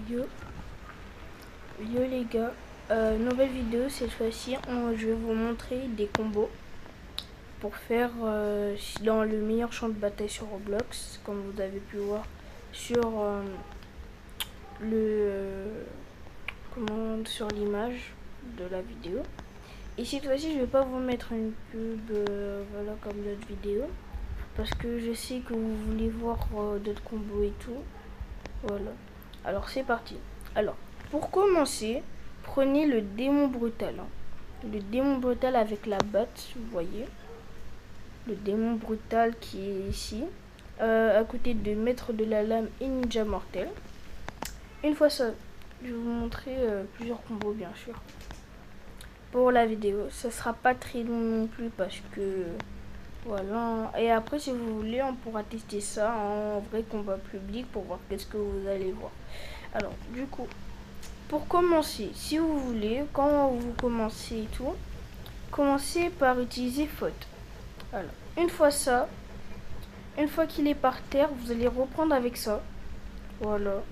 Yo les gars, nouvelle vidéo cette fois-ci, je vais vous montrer des combos pour faire dans le meilleur champ de bataille sur Roblox, comme vous avez pu voir sur sur l'image de la vidéo. Et cette fois-ci, je vais pas vous mettre une pub, voilà, comme d'autres vidéos, parce que je sais que vous voulez voir d'autres combos et tout. Voilà. Alors c'est parti. Alors, pour commencer, prenez le démon brutal. Le démon brutal avec la batte, vous voyez. Le démon brutal qui est ici. À côté de maître de la lame et ninja mortel. Une fois ça, je vais vous montrer plusieurs combos bien sûr. Pour la vidéo, ça sera pas très long non plus parce que voilà. Et après, si vous voulez, on pourra tester ça en vrai combat public pour voir qu'est-ce que vous allez voir. Alors, du coup, pour commencer, si vous voulez, quand vous commencez et tout, commencez par utiliser faute. Alors, une fois qu'il est par terre, vous allez reprendre avec ça. Voilà.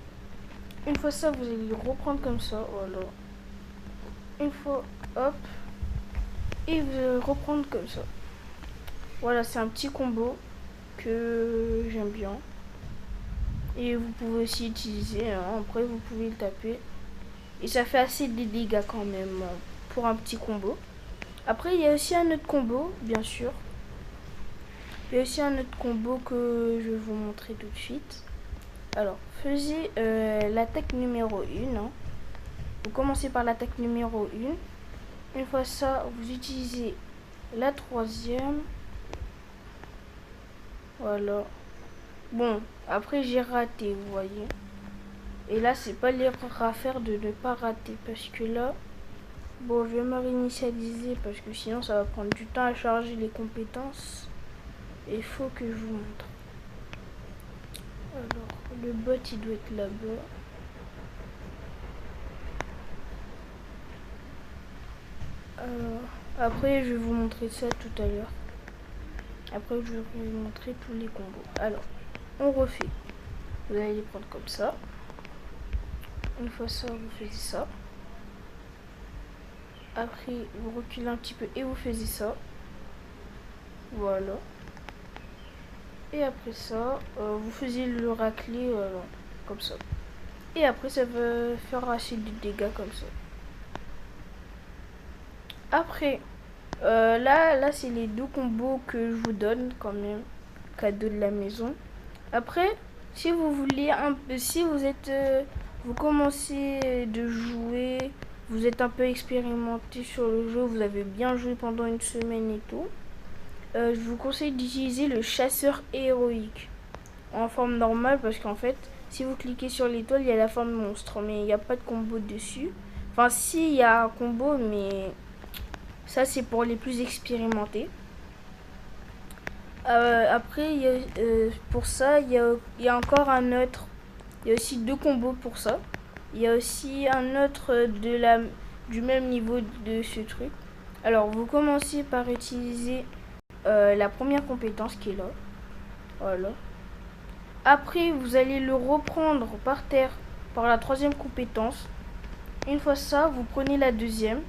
Une fois ça, vous allez le reprendre comme ça. Voilà. Une fois, hop. Et vous allez reprendre comme ça. Voilà, c'est un petit combo que j'aime bien. Et vous pouvez aussi utiliser, après vous pouvez le taper. Et ça fait assez de dégâts quand même pour un petit combo. Après, il y a aussi un autre combo, bien sûr. Il y a aussi un autre combo que je vais vous montrer tout de suite. Alors, faisez l'attaque numéro 1. Vous commencez par l'attaque numéro 1. Une fois ça, vous utilisez la troisième. Voilà. Bon, après j'ai raté, vous voyez. Et là, c'est pas l'erreur à faire de ne pas rater. Parce que là, bon, je vais me réinitialiser parce que sinon ça va prendre du temps à charger les compétences. Et il faut que je vous montre. Alors, le bot il doit être là-bas. Après, je vais vous montrer ça tout à l'heure. Après, je vais vous montrer tous les combos. Alors, on refait. Vous allez les prendre comme ça. Une fois ça, vous faites ça. Après, vous reculez un petit peu et vous faites ça. Voilà. Et après ça, vous faisiez le racler comme ça. Et après, ça va faire assez de dégâts comme ça. Après, là c'est les deux combos que je vous donne quand même. Cadeau de la maison. Après, si vous voulez si vous êtes... vous commencez de jouer, vous êtes un peu expérimenté sur le jeu, vous avez bien joué pendant une semaine et tout. Je vous conseille d'utiliser le chasseur héroïque en forme normale parce qu'en fait, si vous cliquez sur l'étoile, il y a la forme monstre, mais il n'y a pas de combo dessus. Enfin, si, il y a un combo, mais ça, c'est pour les plus expérimentés. Après, pour ça, il y a encore un autre. Il y a aussi deux combos pour ça. Il y a aussi un autre du même niveau de ce truc. Alors, vous commencez par utiliser la première compétence qui est là. Voilà. Après, vous allez le reprendre par terre par la troisième compétence. Une fois ça, vous prenez la deuxième.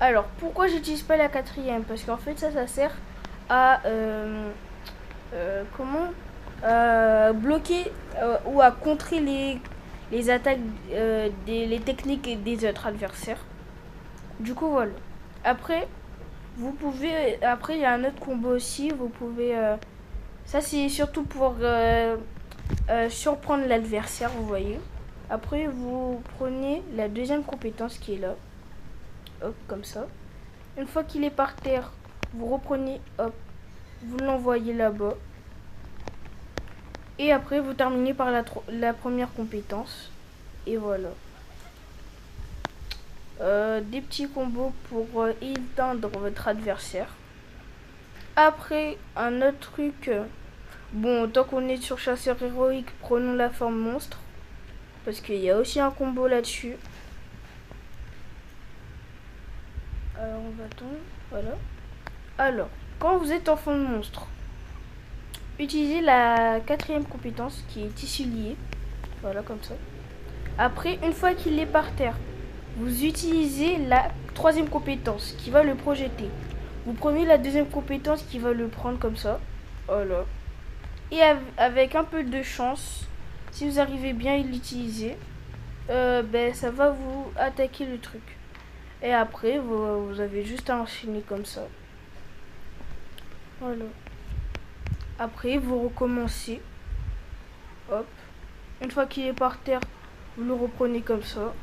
Alors, pourquoi j'utilise pas la quatrième? Parce qu'en fait, ça sert à bloquer ou à contrer les attaques, les techniques des autres adversaires. Du coup, voilà. Après, il y a un autre combo aussi. Vous pouvez... ça, c'est surtout pour surprendre l'adversaire, vous voyez. Après, vous prenez la deuxième compétence qui est là. Hop, comme ça. Une fois qu'il est par terre, vous reprenez, hop, vous l'envoyez là-bas. Et après, vous terminez par la première compétence. Et voilà. Des petits combos pour éteindre votre adversaire. Après, un autre truc. Bon, tant qu'on est sur chasseur héroïque, prenons la forme monstre. Parce qu'il y a aussi un combo là-dessus. Alors, on va attendre. Voilà. Alors, quand vous êtes en forme monstre, utilisez la quatrième compétence qui est tissu lié. Voilà, comme ça. Après, une fois qu'il est par terre, vous utilisez la troisième compétence qui va le projeter. Vous prenez la deuxième compétence qui va le prendre comme ça. Voilà. Et avec un peu de chance, si vous arrivez bien à l'utiliser, ben, ça va vous attaquer le truc. Et après, vous avez juste à enchaîner comme ça. Voilà. Après, vous recommencez. Hop. Une fois qu'il est par terre, vous le reprenez comme ça.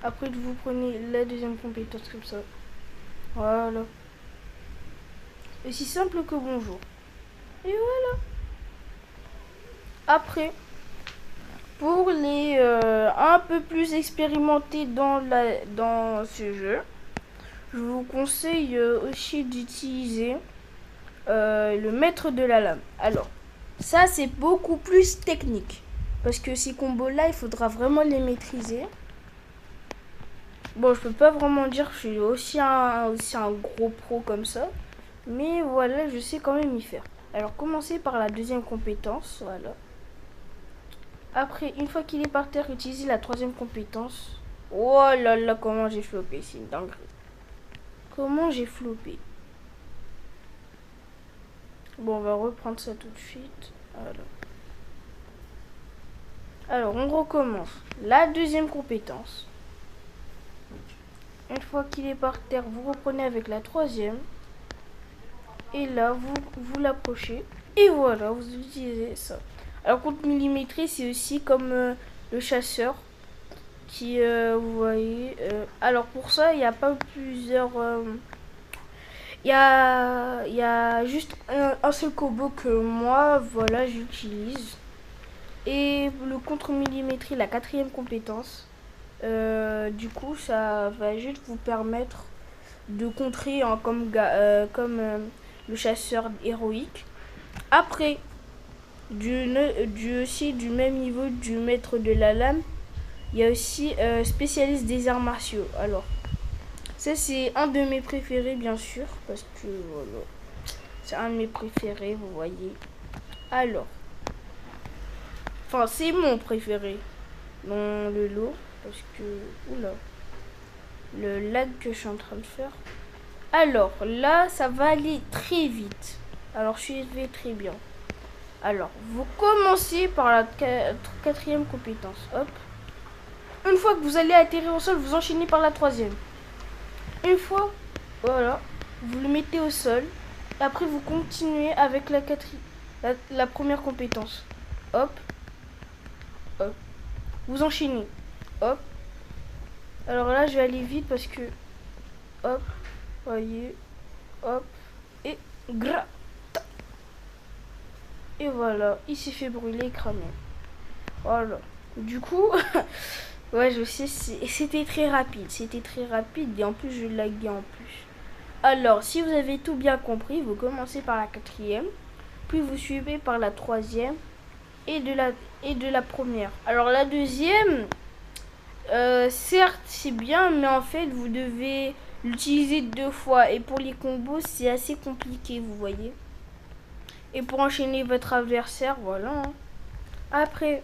Après, vous prenez la deuxième compétence comme ça. Voilà. Aussi simple que bonjour. Et voilà. Après, pour les un peu plus expérimentés dans ce jeu, je vous conseille aussi d'utiliser le maître de la lame. Alors, ça c'est beaucoup plus technique. Parce que ces combos-là, il faudra vraiment les maîtriser. Bon, je peux pas vraiment dire que je suis aussi un gros pro comme ça. Mais voilà, je sais quand même y faire. Alors, commencez par la deuxième compétence. Voilà. Après, une fois qu'il est par terre, utilisez la troisième compétence. Oh là là, comment j'ai flopé, c'est une dinguerie. Comment j'ai flopé. Bon, on va reprendre ça tout de suite. Alors, on recommence. La deuxième compétence. Une fois qu'il est par terre, vous reprenez avec la troisième. Et là, vous l'approchez. Et voilà, vous utilisez ça. Alors, contre millimétré, c'est aussi comme le chasseur. Qui, vous voyez. Alors, pour ça, il n'y a pas plusieurs... Il y a juste un seul combo que moi, voilà, j'utilise. Et le contre-millimétrie, la quatrième compétence. Du coup, ça va juste vous permettre de contrer hein, comme le chasseur héroïque. Après, aussi du même niveau du maître de la lame, il y a aussi spécialiste des arts martiaux. Alors, ça c'est un de mes préférés bien sûr, parce que voilà, c'est un de mes préférés, vous voyez. Alors, enfin c'est mon préféré dans le lot, parce que, oula, le lag que je suis en train de faire. Alors là, ça va aller très vite. Alors suivez très bien. Alors, vous commencez par la quatrième compétence. Hop. Une fois que vous allez atterrir au sol, vous enchaînez par la troisième. Une fois, voilà, vous le mettez au sol. Après, vous continuez avec la première compétence. Hop. Hop. Vous enchaînez. Hop. Alors là, je vais aller vite parce que... Hop. Voyez. Hop. Et... Gras. Et voilà. Il s'est fait brûler, cramer. Voilà. Du coup... ouais, je sais, c'était très rapide. C'était très rapide et en plus, je laguais en plus. Alors, si vous avez tout bien compris, vous commencez par la quatrième. Puis vous suivez par la troisième et de la première. Alors la deuxième, certes c'est bien, mais en fait vous devez l'utiliser 2 fois. Et pour les combos c'est assez compliqué, vous voyez. Et pour enchaîner votre adversaire, voilà. Hein. Après,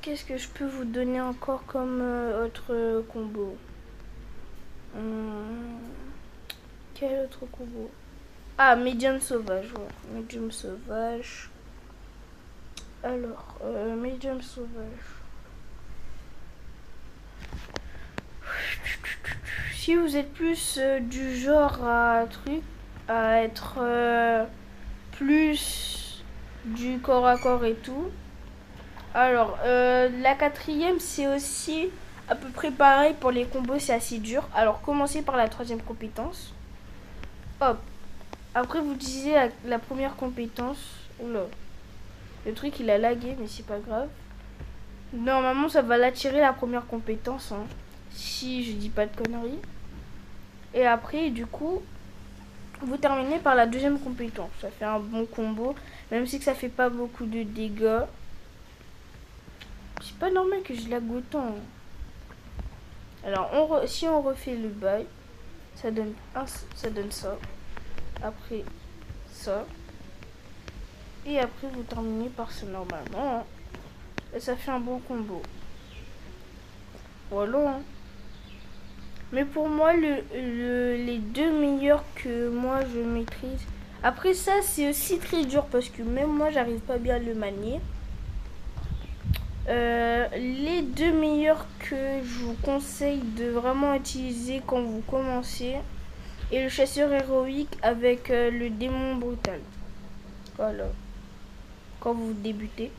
qu'est-ce que je peux vous donner encore comme autre combo? Quel autre combo? Ah, médium sauvage, ouais. Médium sauvage. Alors, médium sauvage. Si vous êtes plus du genre à être plus du corps à corps et tout. Alors, la quatrième, c'est aussi à peu près pareil pour les combos, c'est assez dur. Alors, commencez par la troisième compétence. Hop. Après, vous utilisez la première compétence. Oula. Le truc, il a lagué, mais c'est pas grave. Normalement, ça va l'attirer la première compétence. Hein, si je dis pas de conneries. Et après, du coup, vous terminez par la deuxième compétence. Ça fait un bon combo. Même si que ça fait pas beaucoup de dégâts. C'est pas normal que je lague autant. Alors, si on refait le bail, ça donne ça. Après, ça. Et après, vous terminez par ça normalement. Hein. Et ça fait un bon combo. Voilà. Hein. Mais pour moi, les deux meilleurs que moi je maîtrise. Après ça, c'est aussi très dur parce que même moi, j'arrive pas bien à le manier. Les deux meilleurs que je vous conseille de vraiment utiliser quand vous commencez est le chasseur héroïque avec le démon brutal. Voilà. Quand vous débutez.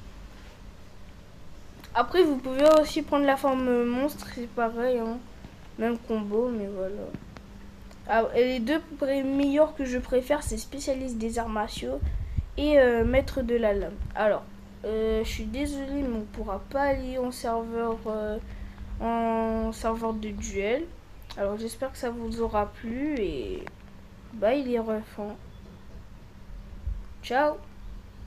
Après, vous pouvez aussi prendre la forme monstre, c'est pareil. Hein. Même combo, mais voilà. Ah, et les deux meilleurs que je préfère, c'est spécialiste des arts martiaux et maître de la lame. Alors, je suis désolée, mais on pourra pas aller en serveur de duel. Alors, j'espère que ça vous aura plu et bye les refs. Ciao.